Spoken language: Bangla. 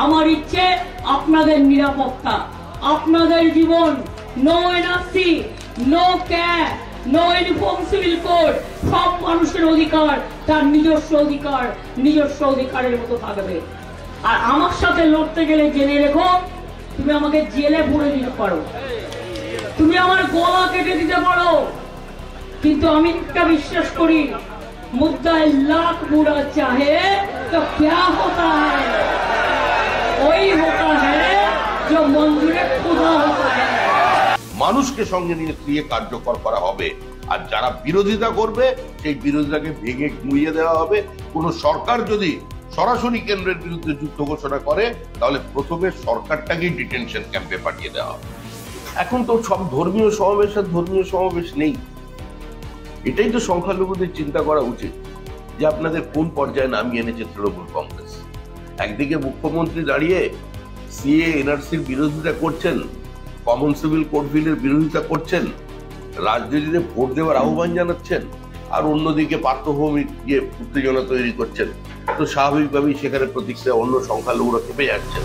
আমার ইচ্ছে আপনাদের নিরাপত্তা, আপনাদের জীবন। No NRC, no CAB, no uniform civil code. সব মানুষের অধিকার তার নিজস্ব অধিকার, নিজস্ব অধিকারের মতো থাকবে। আর আমার সাথে লড়তে গেলে জেনে রেখো, তুমি আমাকে জেলে ভরে দিতে পারো, তুমি আমার গলা কেটে দিতে পারো, কিন্তু আমি একটা বিশ্বাস করি, मुद्दा लाख बुरा चाहे तो क्या होता है, वही होता है जो मंजूर खुदा होता है। মানুষকে সঙ্গে নিয়ে কার্যকর করা হবে, আর যারা বিরোধিতা করবে সেই বিরোধিতাকে ভেঙে গুঁড়িয়ে দেওয়া হবে। কোন সরকার যদি সরাসরি কেন্দ্রের বিরুদ্ধে যুদ্ধ ঘোষণা করে, তাহলে প্রথমে সরকারটাকেই ডিটেনশন ক্যাম্পে পাঠিয়ে দেওয়া হবে। এখন তো সব ধর্মীয় সমাবেশ আর ধর্মীয় সমাবেশ নেই। এটাই তো সংখ্যালঘুদের চিন্তা করা উচিত যে আপনাদের কোন পর্যায়ে নামিয়ে এনেছে তৃণমূল কংগ্রেস। একদিকে মুখ্যমন্ত্রী দাঁড়িয়ে সিএ এনআরসির বিরোধিতা করছেন, কমন সিভিল কোড বিলের বিরোধিতা করছেন, রাজনীতিতে ভোট দেওয়ার আহ্বান জানাচ্ছেন, আর অন্যদিকে পার্থভূমিক গিয়ে উত্তেজনা তৈরি করছেন। তো স্বাভাবিকভাবেই সেখানে প্রতিক্রিয়া অন্য সংখ্যালঘুরা খেপে যাচ্ছেন।